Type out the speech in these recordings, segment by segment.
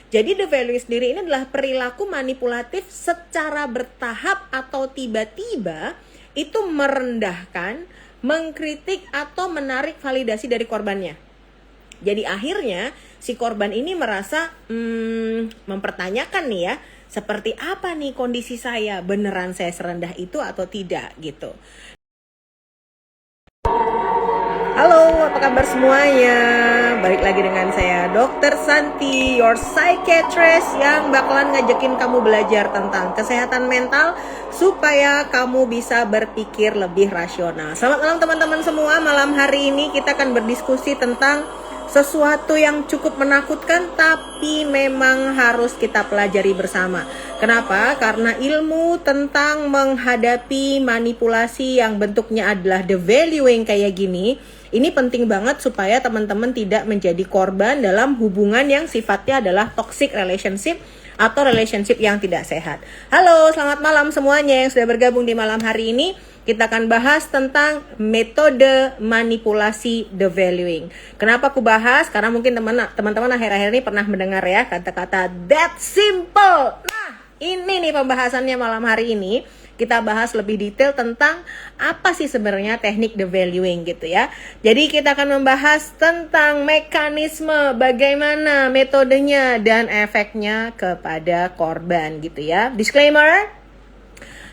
Jadi the value sendiri ini adalah perilaku manipulatif secara bertahap atau tiba-tiba itu merendahkan, mengkritik atau menarik validasi dari korbannya. Jadi akhirnya si korban ini merasa mempertanyakan nih ya, seperti apa nih kondisi saya, beneran saya serendah itu atau tidak gitu. Halo, apa kabar semuanya? Balik lagi dengan saya Dr. Santi, your psychiatrist yang bakalan ngajakin kamu belajar tentang kesehatan mental supaya kamu bisa berpikir lebih rasional. Selamat malam teman-teman semua. Malam hari ini kita akan berdiskusi tentang sesuatu yang cukup menakutkan tapi memang harus kita pelajari bersama. Kenapa? Karena ilmu tentang menghadapi manipulasi yang bentuknya adalah devaluing kayak gini, ini penting banget supaya teman-teman tidak menjadi korban dalam hubungan yang sifatnya adalah toxic relationship atau relationship yang tidak sehat. Halo, selamat malam semuanya yang sudah bergabung di malam hari ini. Kita akan bahas tentang metode manipulasi devaluing. Kenapa aku bahas? Karena mungkin teman-teman akhir-akhir ini pernah mendengar ya kata-kata that simple. Nah, ini nih pembahasannya malam hari ini. Kita bahas lebih detail tentang apa sih sebenarnya teknik devaluing gitu ya. Jadi kita akan membahas tentang mekanisme, bagaimana metodenya dan efeknya kepada korban gitu ya. Disclaimer.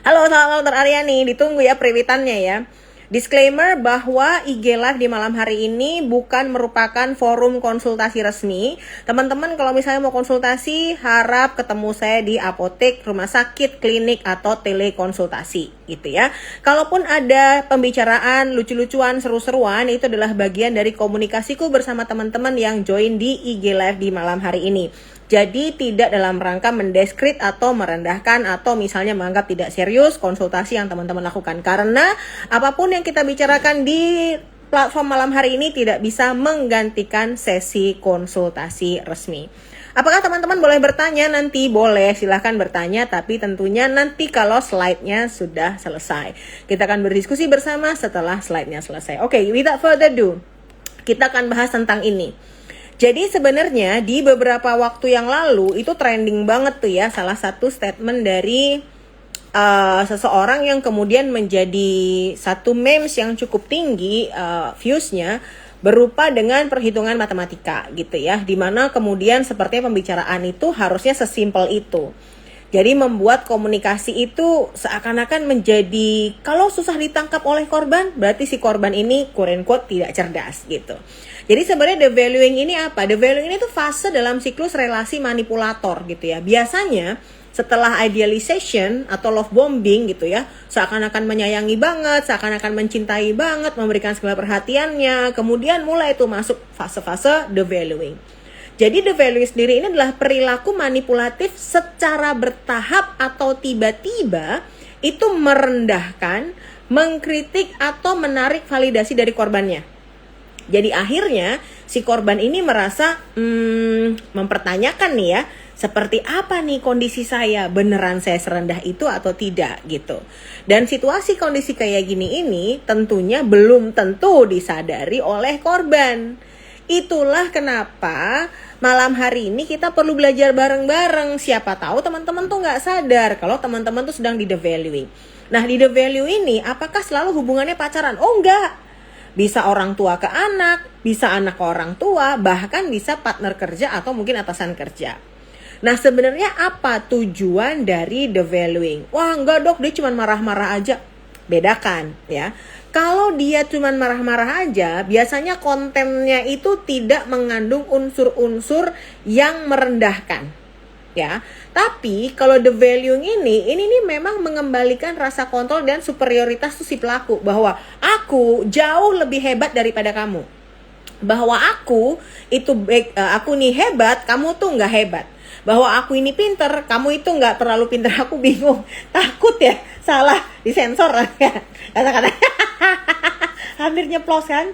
Halo, salam Dr. Aryani, ditunggu ya periwitannya ya. Disclaimer bahwa IG Live di malam hari ini bukan merupakan forum konsultasi resmi. Teman-teman kalau misalnya mau konsultasi, harap ketemu saya di apotek, rumah sakit, klinik, atau telekonsultasi gitu ya. Kalaupun ada pembicaraan, lucu-lucuan, seru-seruan, itu adalah bagian dari komunikasiku bersama teman-teman yang join di IG Live di malam hari ini. Jadi tidak dalam rangka mendeskrit atau merendahkan atau misalnya menganggap tidak serius konsultasi yang teman-teman lakukan. Karena apapun yang kita bicarakan di platform malam hari ini tidak bisa menggantikan sesi konsultasi resmi. Apakah teman-teman boleh bertanya nanti? Boleh, silahkan bertanya. Tapi tentunya nanti kalau slide-nya sudah selesai. Kita akan berdiskusi bersama setelah slide-nya selesai. Oke, without further ado, kita akan bahas tentang ini. Jadi sebenarnya di beberapa waktu yang lalu itu trending banget tuh ya salah satu statement dari seseorang yang kemudian menjadi satu memes yang cukup tinggi viewsnya berupa dengan perhitungan matematika gitu ya, dimana kemudian sepertinya pembicaraan itu harusnya sesimpel itu. Jadi membuat komunikasi itu seakan-akan menjadi kalau susah ditangkap oleh korban berarti si korban ini quote unquote tidak cerdas gitu. Jadi sebenarnya devaluing ini apa? Devaluing ini tuh fase dalam siklus relasi manipulator gitu ya. Biasanya setelah idealization atau love bombing gitu ya, seakan-akan menyayangi banget, seakan-akan mencintai banget, memberikan segala perhatiannya, kemudian mulai itu masuk fase-fase devaluing. Jadi devaluing sendiri ini adalah perilaku manipulatif secara bertahap atau tiba-tiba itu merendahkan, mengkritik atau menarik validasi dari korbannya. Jadi akhirnya si korban ini merasa mempertanyakan nih ya, seperti apa nih kondisi saya, beneran saya serendah itu atau tidak gitu. Dan situasi kondisi kayak gini ini tentunya belum tentu disadari oleh korban. Itulah kenapa malam hari ini kita perlu belajar bareng-bareng. Siapa tahu teman-teman tuh gak sadar kalau teman-teman tuh sedang di devaluing. Nah di devalue ini apakah selalu hubungannya pacaran? Oh enggak. Bisa orang tua ke anak, bisa anak ke orang tua, bahkan bisa partner kerja atau mungkin atasan kerja. Nah sebenarnya apa tujuan dari devaluing? Wah enggak dok, dia cuma marah-marah aja. Bedakan ya. Kalau dia cuma marah-marah aja, biasanya kontennya itu tidak mengandung unsur-unsur yang merendahkan. Ya, tapi kalau devaluing ini nih memang mengembalikan rasa kontrol dan superioritas tuh si pelaku bahwa aku jauh lebih hebat daripada kamu, bahwa aku nih hebat, kamu tuh nggak hebat, bahwa aku ini pinter, kamu itu nggak terlalu pinter, aku bingung, takut ya salah disensor ya kata-kata hampir nyeplos kan.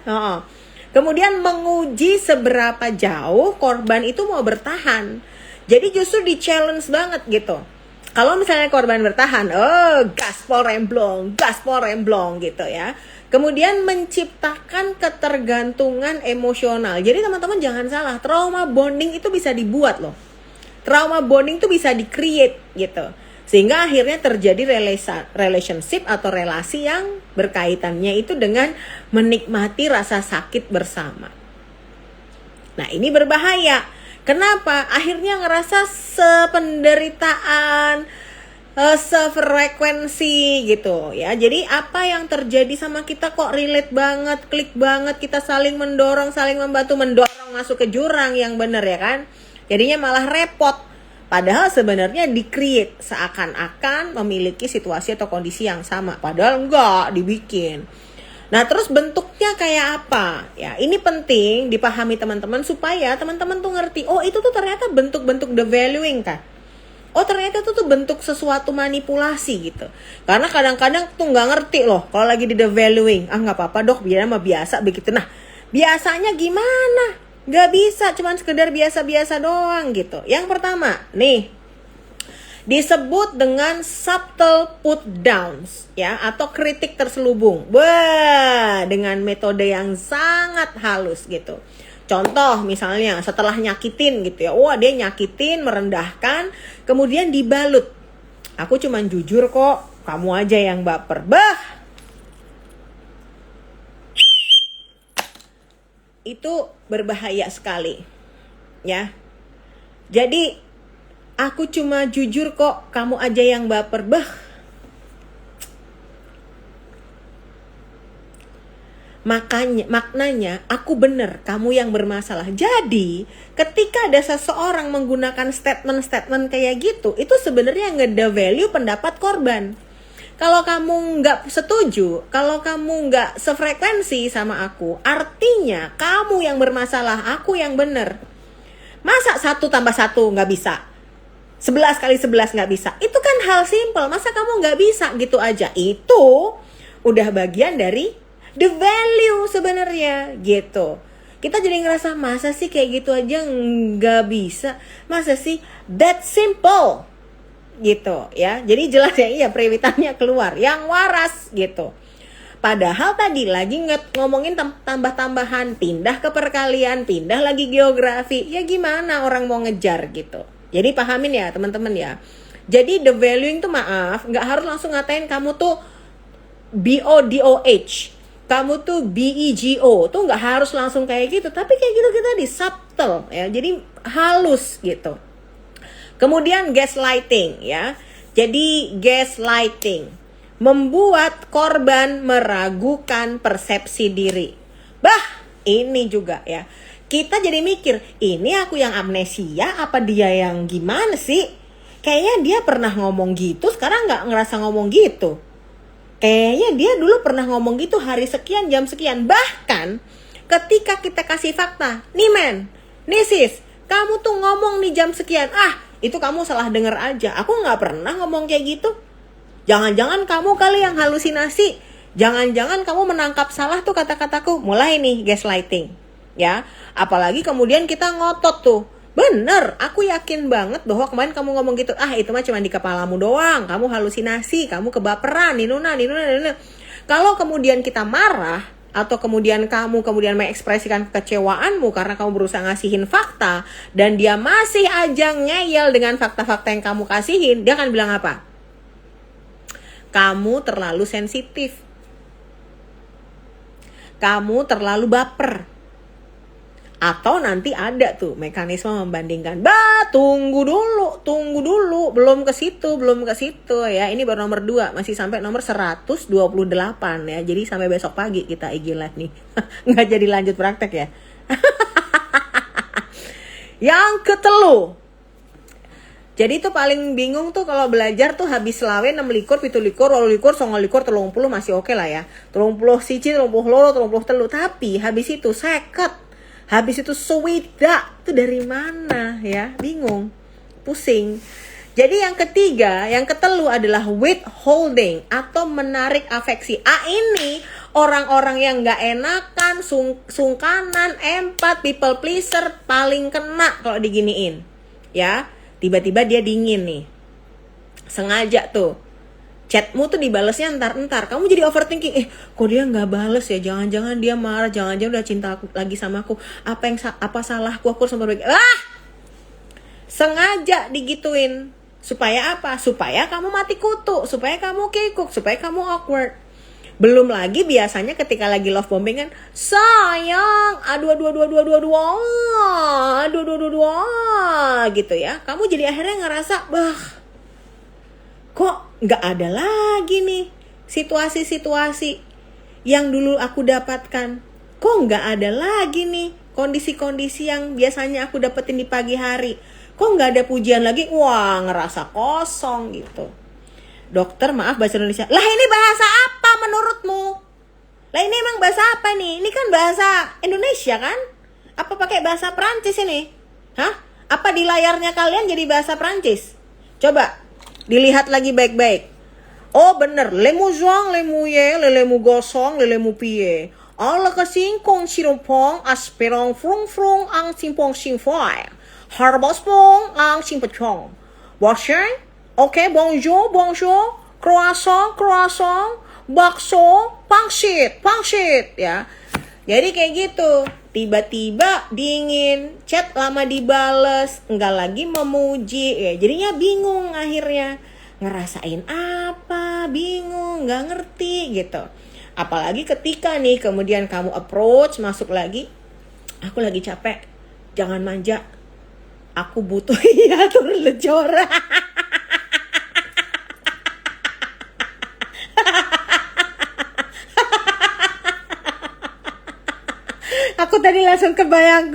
Kemudian menguji seberapa jauh korban itu mau bertahan. Jadi justru di-challenge banget gitu. Kalau misalnya korban bertahan, gaspol remblong gitu ya. Kemudian menciptakan ketergantungan emosional. Jadi teman-teman jangan salah, trauma bonding itu bisa dibuat loh. Trauma bonding tuh bisa di-create gitu. Sehingga akhirnya terjadi relationship atau relasi yang berkaitannya itu dengan menikmati rasa sakit bersama. Nah, ini berbahaya. Kenapa? Akhirnya ngerasa sependeritaan, sefrekuensi gitu ya. Jadi apa yang terjadi sama kita kok relate banget, klik banget, kita saling mendorong, saling membantu, mendorong masuk ke jurang yang benar ya kan. Jadinya malah repot. Padahal sebenarnya di-create seakan-akan memiliki situasi atau kondisi yang sama. Padahal enggak dibikin. Nah, terus bentuknya kayak apa? Ya, ini penting dipahami teman-teman supaya teman-teman tuh ngerti, oh itu tuh ternyata bentuk-bentuk devaluing kan. Oh ternyata itu tuh bentuk sesuatu manipulasi gitu. Karena kadang-kadang tuh nggak ngerti loh kalau lagi di devaluing. Ah nggak apa-apa dok, biar mah biasa begitu. Nah biasanya gimana? Nggak bisa, cuman sekedar biasa-biasa doang gitu. Yang pertama nih disebut dengan subtle put downs ya, atau kritik terselubung. Wah, dengan metode yang sangat halus gitu. Contoh misalnya setelah nyakitin gitu ya. Wah dia nyakitin, merendahkan, kemudian dibalut. Aku cuman jujur kok, kamu aja yang baper. Bah! Itu berbahaya sekali. Ya. Jadi aku cuma jujur kok, kamu aja yang baper. Bah! Maknanya aku bener, kamu yang bermasalah. Jadi ketika ada seseorang menggunakan statement-statement kayak gitu, itu sebenarnya nge-devalue pendapat korban. Kalau kamu nggak setuju, kalau kamu nggak sefrekuensi sama aku, artinya kamu yang bermasalah, aku yang bener. Masa 1 tambah 1 nggak bisa? 11 kali 11 nggak bisa? Itu kan hal simple. Masa kamu nggak bisa gitu aja? Itu udah bagian dari the value sebenarnya gitu. Kita jadi ngerasa masa sih kayak gitu aja nggak bisa, masa sih that simple gitu ya. Jadi jelas ya, iya periwitannya keluar yang waras gitu. Padahal tadi lagi ngomongin tambah-tambahan, pindah ke perkalian, pindah lagi geografi, ya gimana orang mau ngejar gitu. Jadi pahamin ya teman-teman ya. Jadi the valuing tuh maaf, nggak harus langsung ngatain kamu tuh BODOH, kamu tuh BEGO, tuh nggak harus langsung kayak gitu, tapi kayak gitu kita di subtle ya, jadi halus gitu. Kemudian gaslighting ya, jadi gaslighting membuat korban meragukan persepsi diri. Bah, ini juga ya, kita jadi mikir, ini aku yang amnesia apa dia yang gimana sih? Kayaknya dia pernah ngomong gitu, sekarang nggak ngerasa ngomong gitu. Kayaknya dia dulu pernah ngomong gitu hari sekian, jam sekian. Bahkan ketika kita kasih fakta, nih men, nih sis, kamu tuh ngomong nih jam sekian. Ah, itu kamu salah denger aja. Aku gak pernah ngomong kayak gitu. Jangan-jangan kamu kali yang halusinasi. Jangan-jangan kamu menangkap salah tuh kata-kataku. Mulai nih gaslighting. Ya, apalagi kemudian kita ngotot tuh. Bener, aku yakin banget bahwa kemarin kamu ngomong gitu. Ah, itu mah cuma di kepalamu doang. Kamu halusinasi, kamu kebaperan, ninuna. Kalau kemudian kita marah, atau kemudian kamu mengekspresikan kekecewaanmu karena kamu berusaha ngasihin fakta, dan dia masih aja ngeyel dengan fakta-fakta yang kamu kasihin, dia akan bilang apa? Kamu terlalu sensitif. Kamu terlalu baper. Atau nanti ada tuh mekanisme membandingkan. Bah, tunggu dulu, belum ke situ ya. Ini baru nomor 2, masih sampai nomor 128 ya. Jadi sampai besok pagi kita IG live nih. Nggak jadi lanjut praktek ya. Yang ketelu. Jadi tuh paling bingung tuh kalau belajar tuh habis selawe 6 likur, 7 likur, 8 likur, 9 likur, 30 masih oke lah ya. 30 siji, 30 loro, 30 telu. Tapi habis itu seket. Habis itu swida, itu dari mana ya? Bingung, pusing. Jadi yang ketiga, yang ketelu adalah withholding atau menarik afeksi. Ini orang-orang yang gak enakan, sungkanan, empat, people pleaser paling kena kalau diginiin. Ya, tiba-tiba dia dingin nih. Sengaja tuh. Chatmu tuh dibalesnya entar-entar. Kamu jadi overthinking. Kok dia nggak bales ya? Jangan-jangan dia marah. Jangan-jangan udah cinta lagi sama aku. Apa salahku? Aku harus memperbaiki. Sengaja digituin. Supaya apa? Supaya kamu mati kutu, supaya kamu kikuk, supaya kamu awkward. Belum lagi biasanya ketika lagi love bombing kan, sayang, aduh gitu ya. Kamu jadi akhirnya ngerasa, kok nggak ada lagi nih situasi-situasi yang dulu aku dapatkan. Kok nggak ada lagi nih kondisi-kondisi yang biasanya aku dapetin di pagi hari. Kok nggak ada pujian lagi? Wah, ngerasa kosong gitu. Dokter, maaf bahasa Indonesia. Lah ini bahasa apa menurutmu? Lah ini emang bahasa apa nih? Ini kan bahasa Indonesia kan? Apa pakai bahasa Perancis ini? Hah? Apa di layarnya kalian jadi bahasa Perancis? Coba dilihat lagi baik-baik. Oh bener, lemu zong, lemu ye, lelemu gosong, lelemu piye. Ala kesingkong sirumpong, asperong frung frung, ang simpong singfoy. Harbospong ang simpetong. Washing? Oke, bonjour, bonjour. Croissant, croissant. Bakso, pangsit, ya. Jadi kayak gitu. Tiba-tiba dingin, chat lama dibales, enggak lagi memuji, ya. Jadinya bingung akhirnya. Ngerasain apa, bingung, nggak ngerti gitu. Apalagi ketika nih kemudian kamu approach, masuk lagi, aku lagi capek, jangan manja, aku butuh turun lejor. Aku tadi langsung kebayang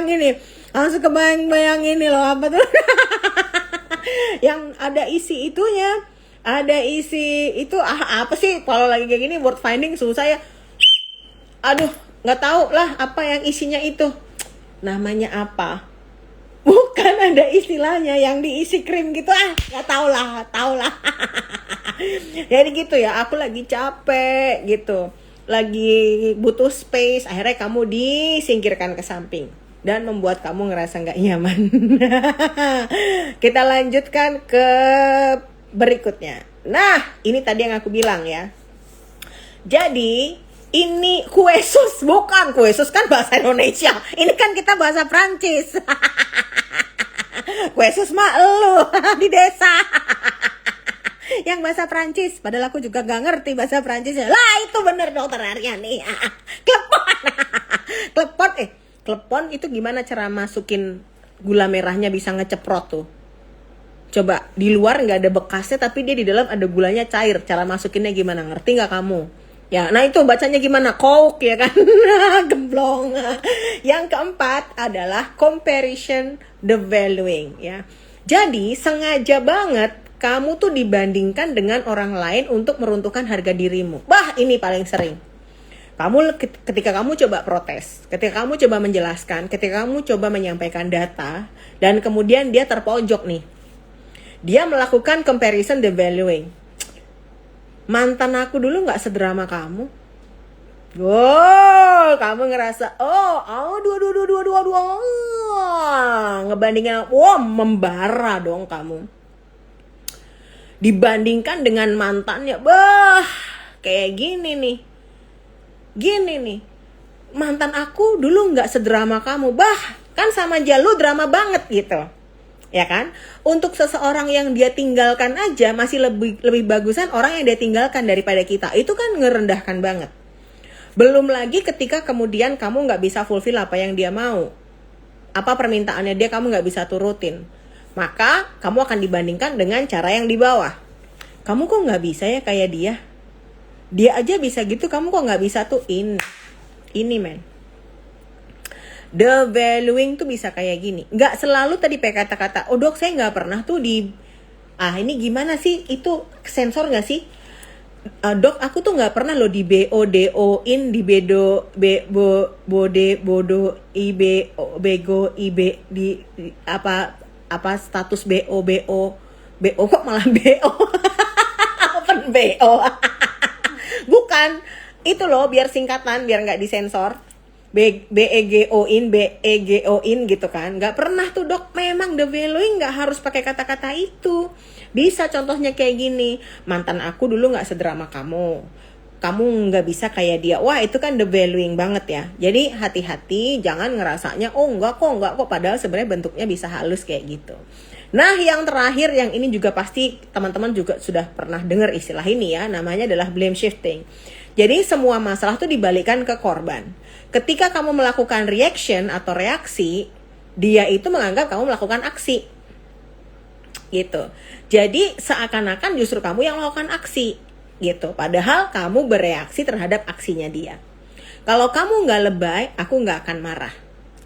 ini, langsung kebayang ini loh, apa tuh? Yang ada isi itunya, ada isi itu apa sih kalau lagi kayak gini word finding susah ya. Aduh, nggak tahu lah apa yang isinya itu, namanya apa? Bukan, ada istilahnya yang diisi krim gitu, nggak tahu lah. Jadi gitu ya, aku lagi capek gitu, lagi butuh space, akhirnya kamu disingkirkan ke samping dan membuat kamu ngerasa nggak nyaman. Kita lanjutkan ke berikutnya. Nah, ini tadi yang aku bilang ya. Jadi ini kuesus, bukan kuesus kan bahasa Indonesia. Ini kan kita bahasa Prancis. Kuesus mah elu di desa. Yang bahasa Prancis, padahal aku juga gak ngerti bahasa Prancis. Lah itu bener dokter Aryani. Klepon itu gimana cara masukin gula merahnya bisa ngeceprot tuh? Coba, di luar gak ada bekasnya tapi dia di dalam ada gulanya cair. Cara masukinnya gimana? Ngerti gak kamu? Ya, nah itu bacanya gimana? Coke ya kan? Gemblong. Yang keempat adalah comparison devaluing ya. Jadi sengaja banget kamu tuh dibandingkan dengan orang lain untuk meruntuhkan harga dirimu. Ini paling sering. Ketika kamu coba protes, ketika kamu coba menjelaskan, ketika kamu coba menyampaikan data, dan kemudian dia terpojok nih. Dia melakukan comparison devaluing. Mantan aku dulu gak sedrama kamu. Wow, kamu ngerasa, ngebandingin, membara dong kamu. Dibandingkan dengan mantannya, kayak gini nih. Mantan aku dulu gak sedrama kamu. Kan sama aja lu drama banget gitu. Ya kan? Untuk seseorang yang dia tinggalkan aja masih lebih bagusan orang yang dia tinggalkan daripada kita. Itu kan ngerendahkan banget. Belum lagi ketika kemudian kamu gak bisa fulfill apa yang dia mau. Apa permintaannya dia kamu gak bisa turutin. Maka kamu akan dibandingkan dengan cara yang di bawah. Kamu kok gak bisa ya kayak dia? Dia aja bisa gitu, kamu kok gak bisa tuh? Ini men. Devaluing tuh bisa kayak gini. Gak selalu tadi pakai kata-kata, dok saya gak pernah tuh ini gimana sih? Itu sensor gak sih? Dok aku tuh gak pernah loh di BO-DO-in, di bedo, bodo, bego, di apa status BO kok malah BO. Open BO. Bukan, itu loh biar singkatan, biar gak disensor. BEGO-in gitu kan. Gak pernah tuh dok, memang devaluing gak harus pakai kata-kata itu. Bisa contohnya kayak gini, mantan aku dulu gak sedrama kamu. kamu nggak bisa kayak dia. Wah, itu kan devaluing banget ya. Jadi hati-hati, jangan ngerasanya oh enggak kok, padahal sebenarnya bentuknya bisa halus kayak gitu. Nah, yang terakhir, yang ini juga pasti teman-teman juga sudah pernah dengar istilah ini ya, namanya adalah blame shifting. Jadi semua masalah tuh dibalikan ke korban. Ketika kamu melakukan reaction atau reaksi, dia itu menganggap kamu melakukan aksi. Gitu. Jadi seakan-akan justru kamu yang melakukan aksi. Gitu. Padahal kamu bereaksi terhadap aksinya dia. Kalau kamu nggak lebay, aku nggak akan marah.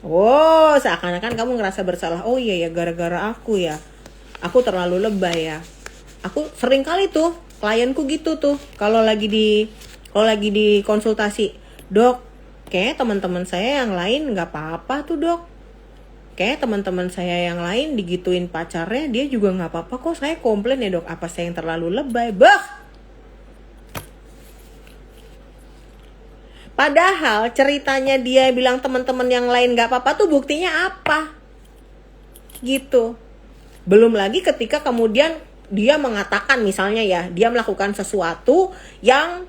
Oh, seakan-akan kamu ngerasa bersalah. Oh iya ya, gara-gara aku ya. Aku terlalu lebay ya. Aku sering kali tuh, klienku gitu tuh. Kalau lagi di konsultasi, dok, kayak teman-teman saya yang lain nggak apa-apa tuh dok. Kayak teman-teman saya yang lain digituin pacarnya, dia juga nggak apa-apa kok. Saya komplain ya dok, apa saya yang terlalu lebay? Bah! Padahal ceritanya dia bilang teman-teman yang lain gak apa-apa tuh buktinya apa? Gitu. Belum lagi ketika kemudian dia mengatakan misalnya ya, dia melakukan sesuatu yang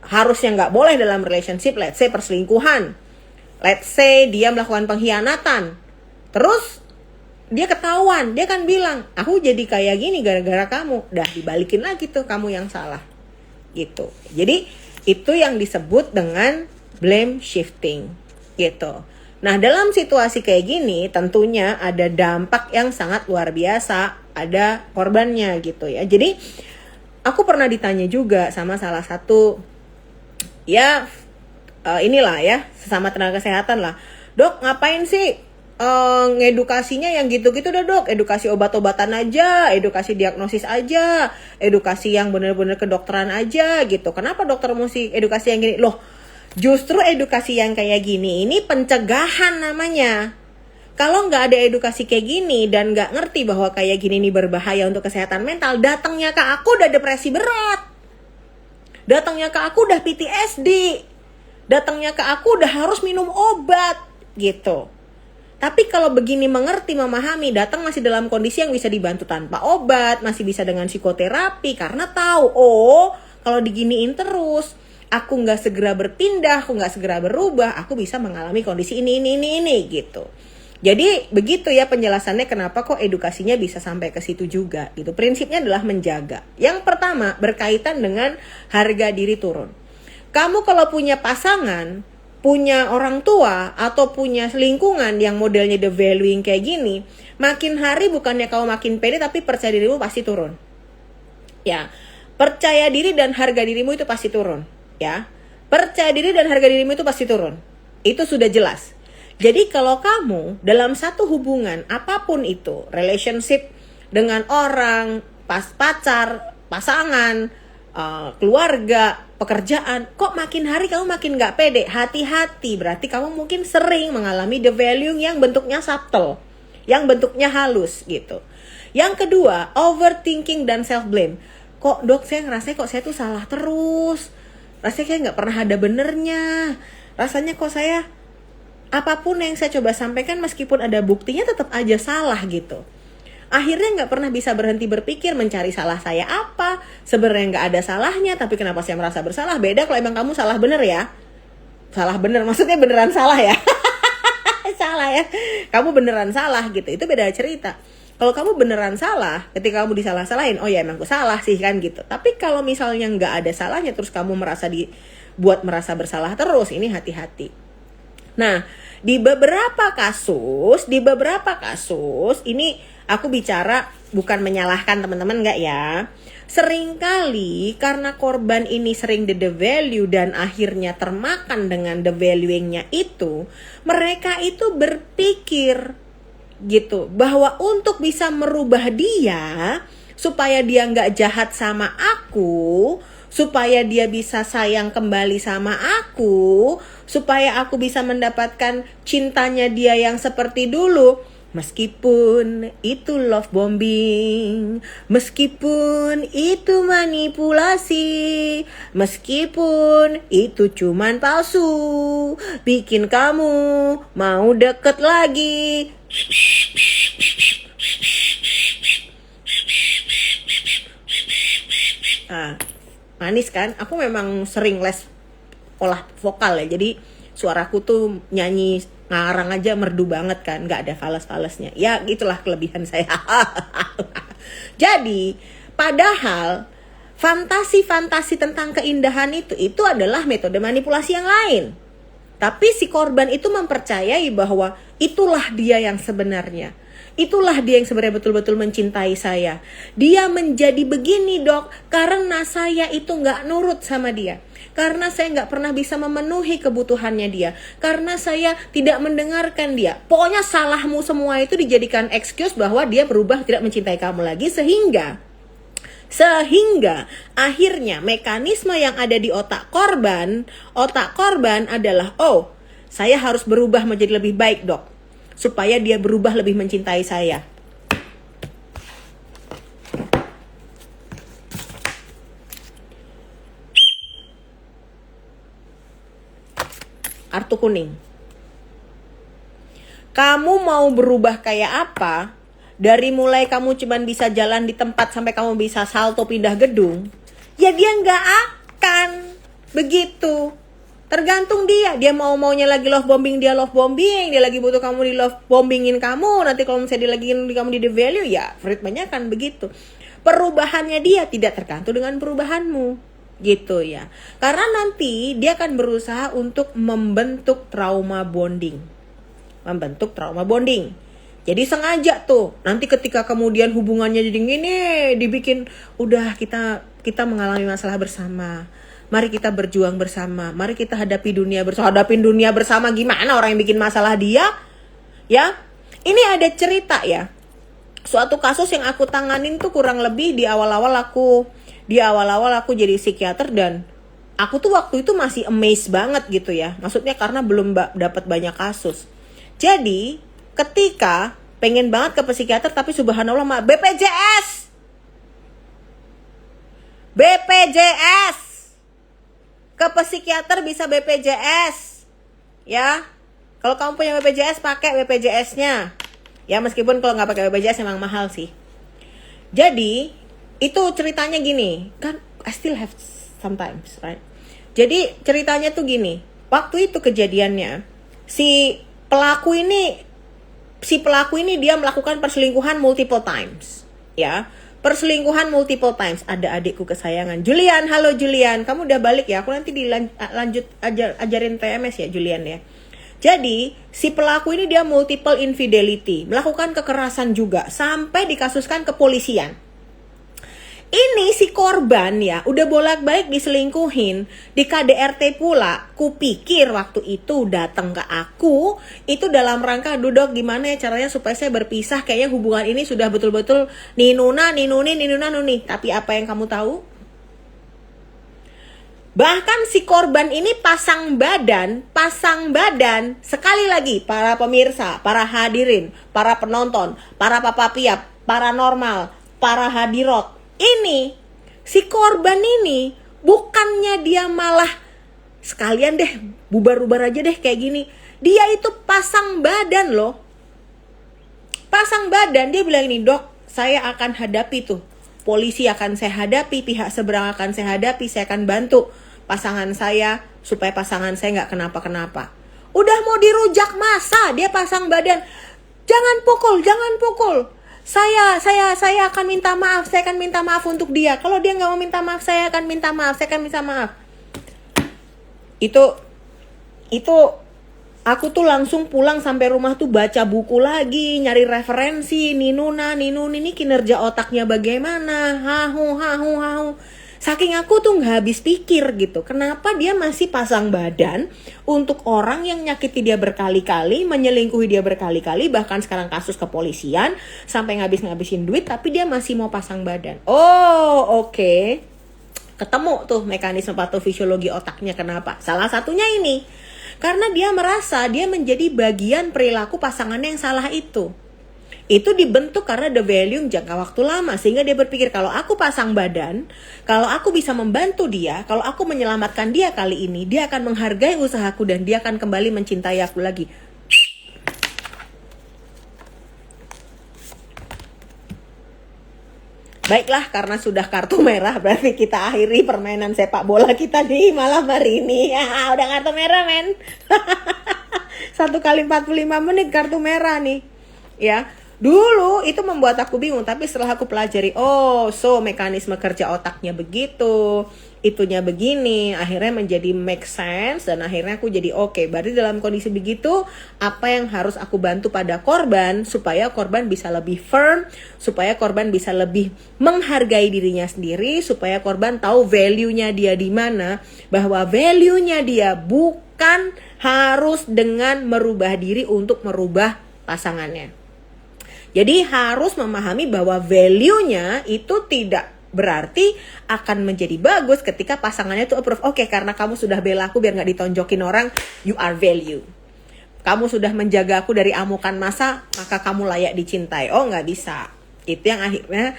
harusnya gak boleh dalam relationship, let's say perselingkuhan. Let's say dia melakukan pengkhianatan. Terus dia ketahuan, dia kan bilang, aku jadi kayak gini gara-gara kamu. Dah dibalikin lagi tuh, kamu yang salah. Gitu. Jadi itu yang disebut dengan blame shifting gitu. Nah, dalam situasi kayak gini tentunya ada dampak yang sangat luar biasa, ada korbannya gitu ya. Jadi aku pernah ditanya juga sama salah satu ya inilah ya, sesama tenaga kesehatan lah. Dok, ngapain sih ngedukasinya yang gitu-gitu dah dok, edukasi obat-obatan aja, edukasi diagnosis aja, edukasi yang bener-bener kedokteran aja gitu. Kenapa dokter mesti edukasi yang gini? Loh, justru edukasi yang kayak gini ini pencegahan namanya. Kalau nggak ada edukasi kayak gini dan nggak ngerti bahwa kayak gini ini berbahaya untuk kesehatan mental, datangnya ke aku udah depresi berat, datangnya ke aku udah PTSD, datangnya ke aku udah harus minum obat gitu. Tapi kalau begini mengerti, memahami, datang masih dalam kondisi yang bisa dibantu tanpa obat, masih bisa dengan psikoterapi, karena tahu, oh kalau diginiin terus, aku nggak segera berpindah, aku nggak segera berubah, aku bisa mengalami kondisi ini gitu. Jadi begitu ya penjelasannya kenapa kok edukasinya bisa sampai ke situ juga gitu. Prinsipnya adalah menjaga. Yang pertama berkaitan dengan harga diri turun. Kamu kalau punya pasangan, punya orang tua atau punya lingkungan yang modelnya devaluing kayak gini, makin hari bukannya kamu makin pede, tapi percaya dirimu pasti turun. Ya, percaya diri dan harga dirimu itu pasti turun. Ya, percaya diri dan harga dirimu itu pasti turun. Itu sudah jelas. Jadi kalau kamu dalam satu hubungan apapun itu, relationship dengan orang, pacar, pasangan, keluarga, pekerjaan, kok makin hari kamu makin gak pede, hati-hati, berarti kamu mungkin sering mengalami devaluing yang bentuknya subtle, yang bentuknya halus gitu. Yang kedua, overthinking dan self-blame. Kok dok saya ngerasa kok saya tuh salah terus, rasanya kayak gak pernah ada benernya, rasanya kok saya apapun yang saya coba sampaikan meskipun ada buktinya tetap aja salah gitu. Akhirnya nggak pernah bisa berhenti berpikir mencari salah saya apa. Sebenarnya nggak ada salahnya, tapi kenapa saya merasa bersalah? Beda kalau emang kamu salah bener ya. Salah bener, maksudnya beneran salah ya. Salah ya. Kamu beneran salah gitu, itu beda cerita. Kalau kamu beneran salah, ketika kamu disalah-salahin, oh ya emang gue salah sih kan gitu. Tapi kalau misalnya nggak ada salahnya, terus kamu buat merasa bersalah terus, ini hati-hati. Nah, di beberapa kasus ini aku bicara bukan menyalahkan teman-teman enggak ya. Seringkali karena korban ini sering devalue dan akhirnya termakan dengan devaluingnya itu, mereka itu berpikir gitu bahwa untuk bisa merubah dia supaya dia nggak jahat sama aku, supaya dia bisa sayang kembali sama aku, supaya aku bisa mendapatkan cintanya dia yang seperti dulu. Meskipun itu love bombing, meskipun itu manipulasi, meskipun itu cuman palsu, bikin kamu mau deket lagi. manis kan. Aku memang sering les olah vokal ya, jadi suaraku tuh nyanyi ngarang aja merdu banget kan, nggak ada fales-falesnya. Ya gitulah kelebihan saya. Jadi padahal fantasi-fantasi tentang keindahan itu adalah metode manipulasi yang lain. Tapi si korban itu mempercayai bahwa itulah dia yang sebenarnya. Itulah dia yang sebenarnya betul-betul mencintai saya. Dia menjadi begini, dok, karena saya itu gak nurut sama dia. Karena saya gak pernah bisa memenuhi kebutuhannya dia. Karena saya tidak mendengarkan dia. Pokoknya salahmu semua itu dijadikan excuse bahwa dia berubah tidak mencintai kamu lagi. Sehingga akhirnya mekanisme yang ada di otak korban adalah, oh, saya harus berubah menjadi lebih baik, dok, supaya dia berubah lebih mencintai saya. Kartu kuning. Kamu mau berubah kayak apa? Dari mulai kamu cuman bisa jalan di tempat sampai kamu bisa salto pindah gedung, ya dia nggak akan begitu. Tergantung dia maunya lagi love bombing, dia love bombing. Dia lagi butuh kamu di love bombingin kamu. Nanti kalau misalnya dia lagi kamu di devalue, ya ritmenya kan begitu. Perubahannya dia tidak tergantung dengan perubahanmu, gitu ya. Karena nanti dia akan berusaha untuk membentuk trauma bonding. Jadi sengaja tuh, nanti ketika kemudian hubungannya jadi gini, dibikin, udah kita mengalami masalah bersama. Mari kita berjuang bersama. Mari kita hadapi dunia bersama. Hadapin dunia bersama gimana orang yang bikin masalah dia? Ya, ini ada cerita ya. Suatu kasus yang aku tanganin tuh kurang lebih di awal-awal aku jadi psikiater, dan aku tuh waktu itu masih amazed banget gitu ya. Maksudnya karena belum dapat banyak kasus. Jadi ketika pengen banget ke psikiater, tapi subhanallah BPJS ke psikiater bisa BPJS ya. Kalau kamu punya BPJS, pakai BPJS-nya ya, meskipun kalau nggak pakai BPJS emang mahal sih. Jadi itu ceritanya gini kan, I still have sometimes, right? Jadi ceritanya tuh gini, waktu itu kejadiannya si pelaku ini dia melakukan perselingkuhan multiple times ya. Perselingkuhan multiple times. Ada adikku kesayangan, Julian. Halo Julian, kamu udah balik ya? Aku nanti lanjut ajarin PMS ya Julian ya. Jadi si pelaku ini dia multiple infidelity, melakukan kekerasan juga, sampai dikasuskan ke polisian. Ini si korban ya udah bolak-balik diselingkuhin, di KDRT pula. Kupikir waktu itu datang ke aku itu dalam rangka, duduk gimana ya caranya supaya saya berpisah, kayaknya hubungan ini sudah betul-betul ninuna nuni. Tapi apa yang kamu tahu? Bahkan si korban ini pasang badan. Sekali lagi para pemirsa, para hadirin, para penonton, para papa piap, paranormal, para hadirot. Ini si korban ini bukannya dia malah sekalian deh bubar-bubar aja deh kayak gini. Dia itu pasang badan loh. Dia bilang ini, dok, saya akan hadapi tuh. Polisi akan saya hadapi, pihak seberang akan saya hadapi, saya akan bantu pasangan saya supaya pasangan saya nggak kenapa-kenapa. Udah mau dirujak masa dia pasang badan. Jangan pukul. Saya akan minta maaf. Saya akan minta maaf untuk dia. Kalau dia nggak mau minta maaf, saya akan minta maaf. Itu aku tuh langsung pulang sampai rumah tuh baca buku lagi, nyari referensi, Ninun ini kinerja otaknya bagaimana, hahu. Saking aku tuh nggak habis pikir gitu, kenapa dia masih pasang badan untuk orang yang nyakiti dia berkali-kali, menyelingkuhi dia berkali-kali, bahkan sekarang kasus kepolisian sampai ngabisin duit, tapi dia masih mau pasang badan. Oh, oke. Ketemu tuh mekanisme patofisiologi otaknya kenapa. Salah satunya ini, karena dia merasa dia menjadi bagian perilaku pasangannya yang salah itu. Itu dibentuk karena the value jangka waktu lama. Sehingga dia berpikir, kalau aku pasang badan, kalau aku bisa membantu dia, kalau aku menyelamatkan dia kali ini, dia akan menghargai usahaku dan dia akan kembali mencintai aku lagi. Baiklah, karena sudah kartu merah, berarti kita akhiri permainan sepak bola kita di malam hari ini. Ya, udah kartu merah, men. 1 kali 45 menit kartu merah nih. Ya, dulu itu membuat aku bingung, tapi setelah aku pelajari, mekanisme kerja otaknya begitu, itunya begini, akhirnya menjadi make sense, dan akhirnya aku jadi oke. Berarti dalam kondisi begitu, apa yang harus aku bantu pada korban supaya korban bisa lebih firm, supaya korban bisa lebih menghargai dirinya sendiri, supaya korban tahu value-nya dia di mana, bahwa value-nya dia bukan harus dengan merubah diri untuk merubah pasangannya. Jadi harus memahami bahwa value-nya itu tidak berarti akan menjadi bagus ketika pasangannya itu approve. Oke, karena kamu sudah bela aku biar gak ditonjokin orang, you are value. Kamu sudah menjaga aku dari amukan massa, maka kamu layak dicintai. Oh, gak bisa. Itu yang akhirnya,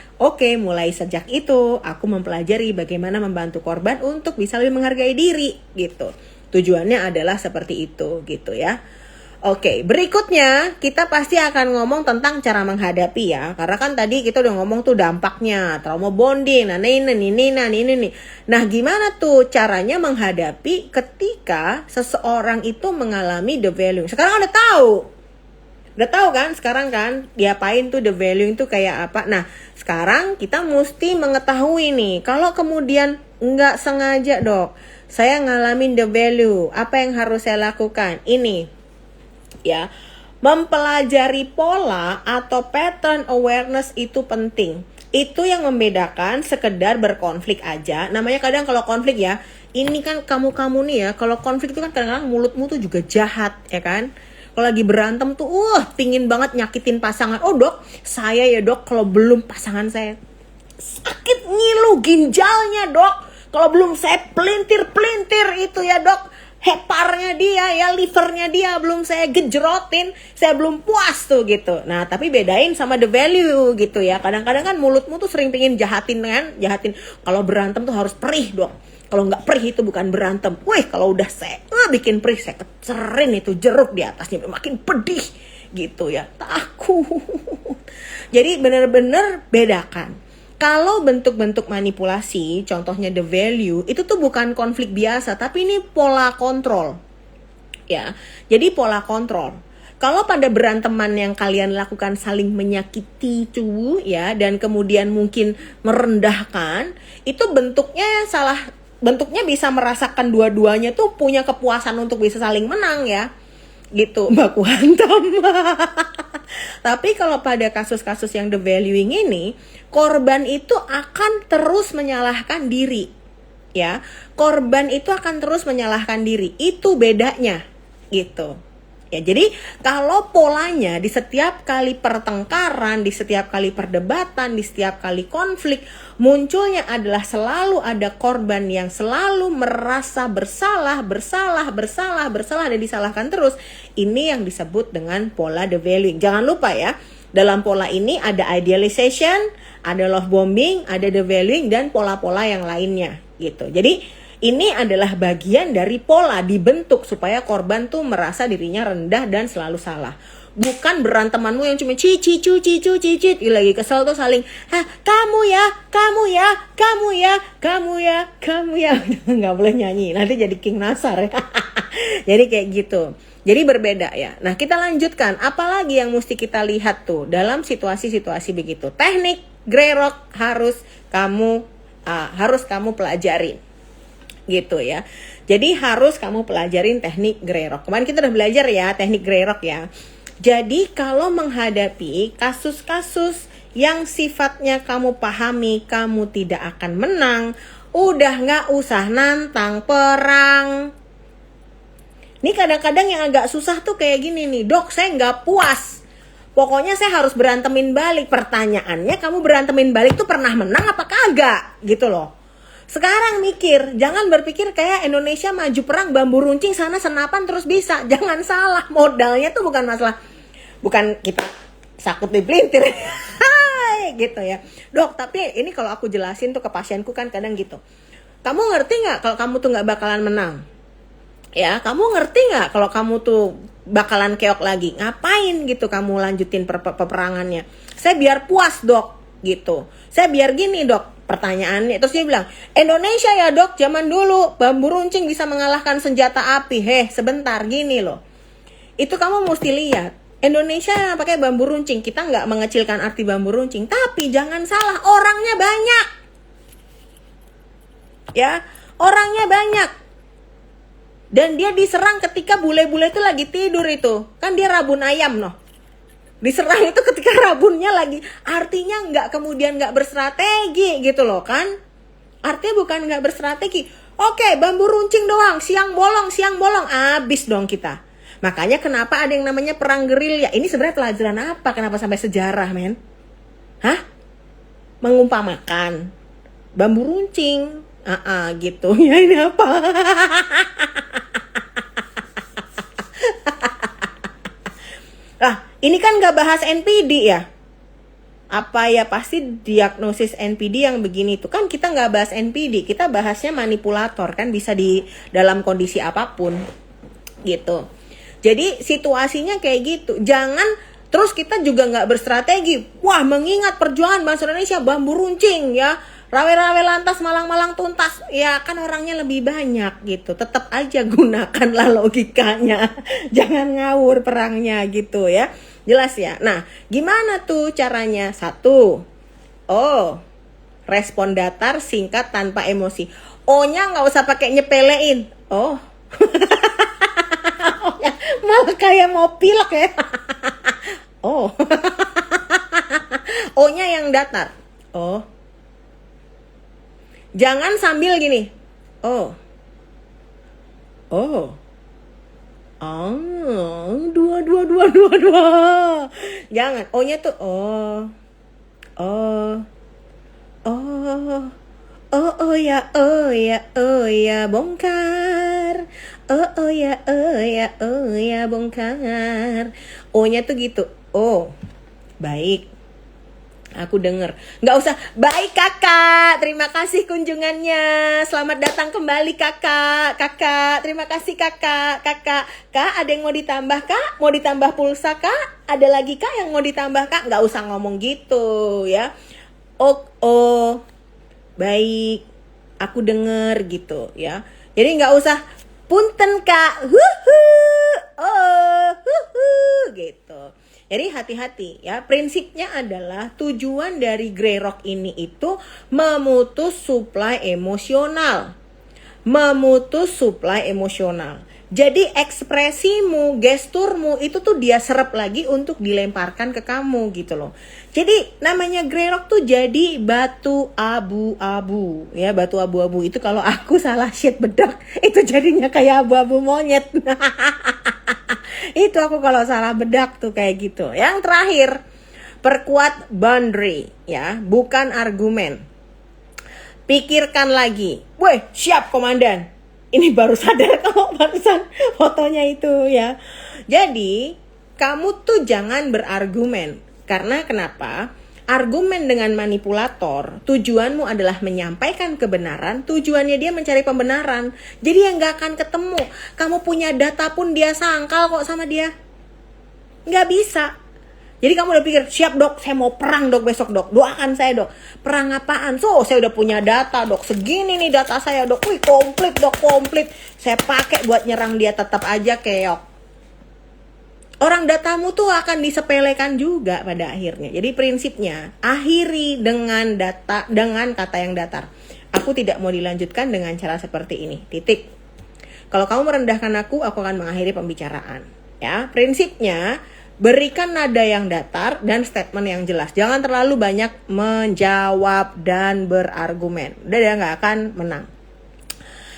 mulai sejak itu aku mempelajari bagaimana membantu korban untuk bisa lebih menghargai diri gitu. Tujuannya adalah seperti itu gitu ya. Oke, berikutnya kita pasti akan ngomong tentang cara menghadapi ya. Karena kan tadi kita udah ngomong tuh dampaknya, trauma bonding, ini. Nah, gimana tuh caranya menghadapi ketika seseorang itu mengalami devaluing? Sekarang udah tahu. Udah tahu kan sekarang kan diapain tuh devaluing tuh kayak apa. Nah, sekarang kita mesti mengetahui nih, kalau kemudian nggak sengaja, Dok, saya ngalamin devalue, apa yang harus saya lakukan? Ini ya, mempelajari pola atau pattern awareness itu penting. Itu yang membedakan sekedar berkonflik aja. Namanya kadang kalau konflik ya, ini kan kamu nih ya, kalau konflik itu kan kadang-kadang mulutmu tuh juga jahat ya kan. Kalau lagi berantem tuh pingin banget nyakitin pasangan. Oh dok, saya ya dok, kalau belum pasangan saya sakit ngilu ginjalnya dok, kalau belum saya pelintir itu ya dok, heparnya dia ya, livernya dia belum saya gejrotin, saya belum puas tuh gitu. Nah, tapi bedain sama the value gitu ya. Kadang-kadang kan mulutmu tuh sering pengen jahatin. Kalau berantem tuh harus perih dong. Kalau nggak perih itu bukan berantem. Kalau udah saya bikin perih, saya kecerin itu jeruk di atasnya, makin pedih gitu ya. Takut. Jadi benar-benar bedakan. Kalau bentuk-bentuk manipulasi, contohnya the value, itu tuh bukan konflik biasa, tapi ini pola kontrol. Ya, jadi pola kontrol. Kalau pada beranteman yang kalian lakukan saling menyakiti tuh ya, dan kemudian mungkin merendahkan, itu bentuknya salah, bentuknya bisa merasakan dua-duanya tuh punya kepuasan untuk bisa saling menang ya. Gitu, baku hantam. Tapi kalau pada kasus-kasus yang devaluing ini, korban itu akan terus menyalahkan diri. Ya, korban itu akan terus menyalahkan diri. Itu bedanya gitu. Ya, jadi kalau polanya di setiap kali pertengkaran, di setiap kali perdebatan, di setiap kali konflik, munculnya adalah selalu ada korban yang selalu merasa bersalah dan disalahkan terus. Ini yang disebut dengan pola devaluing. Jangan lupa ya, dalam pola ini ada idealization, ada love bombing, ada devaluing, dan pola-pola yang lainnya gitu. Jadi ini adalah bagian dari pola dibentuk supaya korban tuh merasa dirinya rendah dan selalu salah. Bukan berantemanmu yang cuma cicit, lagi kesel tuh saling, kamu ya. Nggak boleh nyanyi, nanti jadi King Nasar ya. Jadi kayak gitu. Jadi berbeda ya. Nah, kita lanjutkan. Apalagi yang mesti kita lihat tuh dalam situasi-situasi begitu. Teknik Grey Rock harus kamu pelajari. Gitu ya. Jadi harus kamu pelajarin teknik Grey Rock. Kemarin kita udah belajar ya teknik Grey Rock ya. Jadi kalau menghadapi kasus-kasus yang sifatnya kamu pahami kamu tidak akan menang, udah gak usah nantang perang. Ini kadang-kadang yang agak susah tuh kayak gini nih, dok saya gak puas, pokoknya saya harus berantemin balik. Pertanyaannya, kamu berantemin balik tuh pernah menang apa kagak gitu loh. Sekarang mikir, jangan berpikir kayak Indonesia maju perang bambu runcing sana senapan terus bisa. Jangan salah, modalnya tuh bukan masalah, bukan kita sakut di pelintir gitu ya. Dok, tapi ini kalau aku jelasin tuh ke pasienku kan kadang gitu, kamu ngerti gak kalau kamu tuh gak bakalan menang? Ya, kamu ngerti gak kalau kamu tuh bakalan keok lagi? Ngapain gitu kamu lanjutin peperangannya? Saya biar puas dok. gitu. Saya biar gini dok pertanyaannya, terus dia bilang Indonesia ya dok, zaman dulu bambu runcing bisa mengalahkan senjata api. Sebentar, gini loh, itu kamu mesti lihat Indonesia yang pakai bambu runcing. Kita nggak mengecilkan arti bambu runcing, tapi jangan salah, orangnya banyak ya, orangnya banyak. Dan dia diserang ketika bule-bule itu lagi tidur itu. Kan dia rabun ayam noh. Diserang itu ketika rabunnya lagi. Artinya kemudian nggak berstrategi gitu loh kan. Artinya bukan nggak berstrategi. Oke, bambu runcing doang. Siang bolong. Abis dong kita. Makanya kenapa ada yang namanya perang gerilya. Ini sebenarnya pelajaran apa? Kenapa sampai sejarah men? Mengumpamakan bambu runcing. Gitu. Ya ini apa? Ini kan gak bahas NPD ya? Apa ya, pasti diagnosis NPD yang begini tuh. Kan kita gak bahas NPD, kita bahasnya manipulator. Kan bisa di dalam kondisi apapun gitu. Jadi situasinya kayak gitu. Jangan terus kita juga gak berstrategi. Wah, mengingat perjuangan bangsa Indonesia, bambu runcing ya, rawe-rawe lantas, malang-malang tuntas. Ya kan orangnya lebih banyak gitu. Tetap aja gunakanlah logikanya. Jangan ngawur perangnya gitu ya. Jelas ya. Nah, gimana tuh caranya? 1. Respon datar, singkat, tanpa emosi. O-nya nggak usah pakai nyepelein. Malah kayak mau pilek ya. O-nya yang datar. Jangan sambil gini. Dua. Jangan. O-nya tuh ya bongkar. Ya bongkar. O-nya tuh gitu. Baik. Aku denger. Nggak usah. Baik kakak, terima kasih kunjungannya. Selamat datang kembali kakak. Terima kasih kakak. Kak, ada yang mau ditambah kak? Mau ditambah pulsa kak? Ada lagi kak yang mau ditambah kak? Nggak usah ngomong gitu ya. Baik, aku denger gitu ya. Jadi nggak usah punten kak. Gitu. Jadi hati-hati ya, prinsipnya adalah tujuan dari Grey Rock ini itu memutus suplai emosional. Jadi ekspresimu, gesturmu itu tuh dia serap lagi untuk dilemparkan ke kamu gitu loh. Jadi namanya Grey Rock tuh jadi batu abu-abu ya, batu abu-abu itu kalau aku salah shade bedak itu jadinya kayak abu-abu monyet. Itu aku kalau salah bedak tuh kayak gitu. Yang terakhir, perkuat boundary ya, bukan argumen. Pikirkan lagi. Woi, siap komandan. Ini baru sadar kalau barusan fotonya itu ya. Jadi, kamu tuh jangan berargumen. Karena kenapa? Argumen dengan manipulator, tujuanmu adalah menyampaikan kebenaran, tujuannya dia mencari pembenaran. Jadi yang gak akan ketemu. Kamu punya data pun dia sangkal kok sama dia. Gak bisa. Jadi kamu udah pikir, siap dok, saya mau perang dok besok dok. Doakan saya dok. Perang apaan? Saya udah punya data dok. Segini nih data saya dok. Wih komplit dok, komplit. Saya pakai buat nyerang dia, tetap aja keok. Orang datamu tuh akan disepelekan juga pada akhirnya. Jadi prinsipnya, akhiri dengan kata yang datar. Aku tidak mau dilanjutkan dengan cara seperti ini. Titik. Kalau kamu merendahkan aku akan mengakhiri pembicaraan. Ya, prinsipnya berikan nada yang datar dan statement yang jelas. Jangan terlalu banyak menjawab dan berargumen. Udah dia nggak akan menang.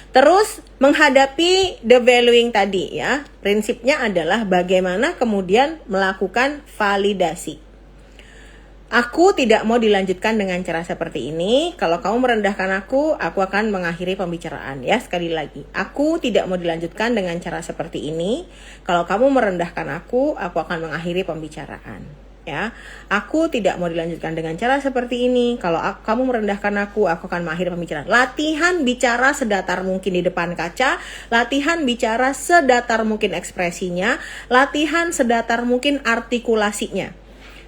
Terus menghadapi devaluing tadi ya, prinsipnya adalah bagaimana kemudian melakukan validasi. Aku tidak mau dilanjutkan dengan cara seperti ini. Kalau kamu merendahkan aku akan mengakhiri pembicaraan ya. Sekali lagi, aku tidak mau dilanjutkan dengan cara seperti ini. Kalau kamu merendahkan aku akan mengakhiri pembicaraan. Ya, aku tidak mau dilanjutkan dengan cara seperti ini. Kalau kamu merendahkan aku akan mengakhiri pembicaraan. Latihan bicara sedatar mungkin di depan kaca, latihan bicara sedatar mungkin ekspresinya, latihan sedatar mungkin artikulasinya.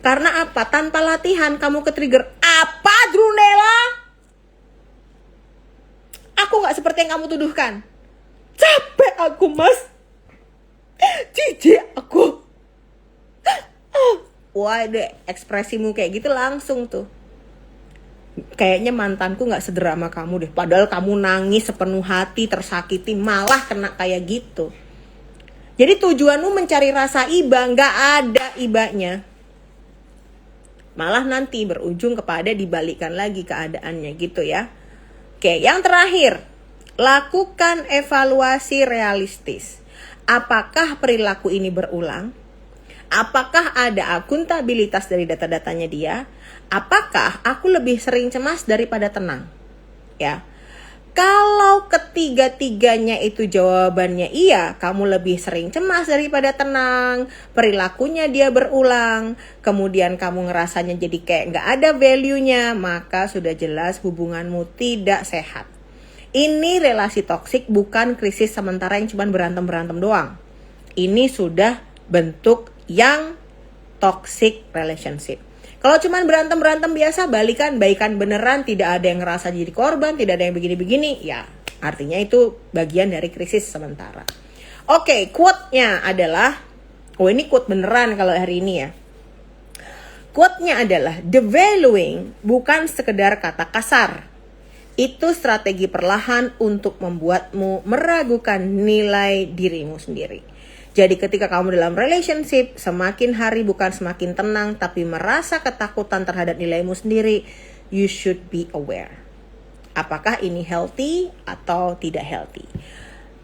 Karena apa? Tanpa latihan kamu ke-trigger Apa, Drunella? Aku gak seperti yang kamu tuduhkan. Capek aku, Mas. Jijik aku. Wah, deh, ekspresimu kayak gitu langsung tuh. Kayaknya mantanku gak sedrama kamu deh. Padahal kamu nangis sepenuh hati, tersakiti, malah kena kayak gitu. Jadi tujuanmu mencari rasa iba, gak ada ibanya. Malah nanti berujung kepada dibalikan lagi keadaannya gitu ya. Oke, yang terakhir, lakukan evaluasi realistis. Apakah perilaku ini berulang? Apakah ada akuntabilitas dari data-datanya dia? Apakah aku lebih sering cemas daripada tenang? Ya. Kalau ketiga-tiganya itu jawabannya iya, kamu lebih sering cemas daripada tenang, perilakunya dia berulang, kemudian kamu ngerasanya jadi kayak gak ada value-nya, maka sudah jelas hubunganmu tidak sehat. Ini relasi toksik, bukan krisis sementara yang cuma berantem-berantem doang. Ini sudah bentuk yang toxic relationship. Kalau cuma berantem-berantem biasa, baikan beneran, tidak ada yang ngerasa jadi korban, tidak ada yang begini-begini, ya artinya itu bagian dari krisis sementara. Oke, quote-nya adalah, ini quote beneran kalau hari ini ya. Quote-nya adalah, devaluing bukan sekedar kata kasar. Itu strategi perlahan untuk membuatmu meragukan nilai dirimu sendiri. Jadi ketika kamu dalam relationship, semakin hari bukan semakin tenang, tapi merasa ketakutan terhadap nilaimu sendiri, you should be aware. Apakah ini healthy atau tidak healthy?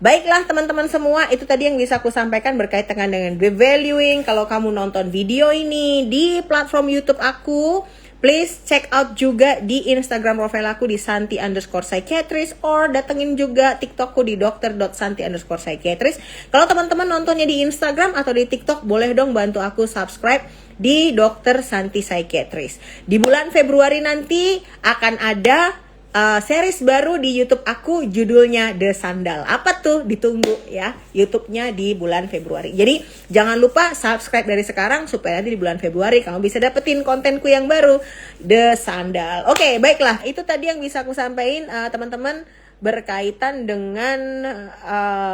Baiklah teman-teman semua, itu tadi yang bisa aku sampaikan berkaitan dengan devaluing. Kalau kamu nonton video ini di platform YouTube aku, please check out juga di Instagram profile aku di Santi_psychiatrist, or datengin juga TikTokku di dr.santi_psychiatrist. Kalau teman-teman nontonnya di Instagram atau di TikTok, boleh dong bantu aku subscribe di Dr. Santi Psychiatrist. Di bulan Februari nanti akan ada series baru di YouTube aku, judulnya The Sandal. Apa tuh? Ditunggu ya YouTube-nya di bulan Februari. Jadi jangan lupa subscribe dari sekarang supaya nanti di bulan Februari kamu bisa dapetin kontenku yang baru, The Sandal. Oke, baiklah. Itu tadi yang bisa aku sampaikan teman-teman berkaitan dengan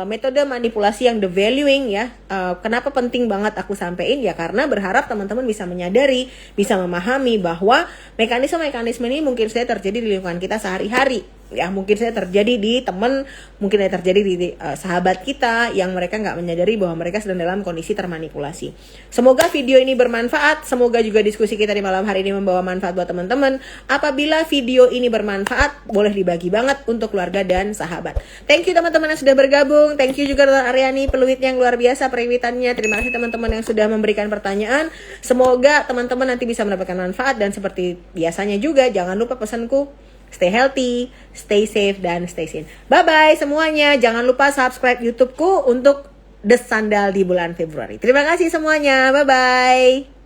metode manipulasi yang devaluing ya. Kenapa penting banget aku sampaikan? Ya karena berharap teman-teman bisa menyadari, bisa memahami bahwa mekanisme-mekanisme ini mungkin saja terjadi di lingkungan kita sehari-hari. Ya mungkin saja terjadi di teman, mungkin saja terjadi di sahabat kita yang mereka nggak menyadari bahwa mereka sedang dalam kondisi termanipulasi. Semoga video ini bermanfaat, semoga juga diskusi kita di malam hari ini membawa manfaat buat teman-teman. Apabila video ini bermanfaat, boleh dibagi banget untuk keluarga dan sahabat. Thank you teman-teman yang sudah bergabung, thank you juga Dr. Aryani, peluitnya yang luar biasa periwitannya. Terima kasih teman-teman yang sudah memberikan pertanyaan. Semoga teman-teman nanti bisa mendapatkan manfaat, dan seperti biasanya juga jangan lupa pesanku, stay healthy, stay safe, dan stay sane. Bye-bye semuanya. Jangan lupa subscribe YouTubeku untuk The Sandal di bulan Februari. Terima kasih semuanya. Bye-bye.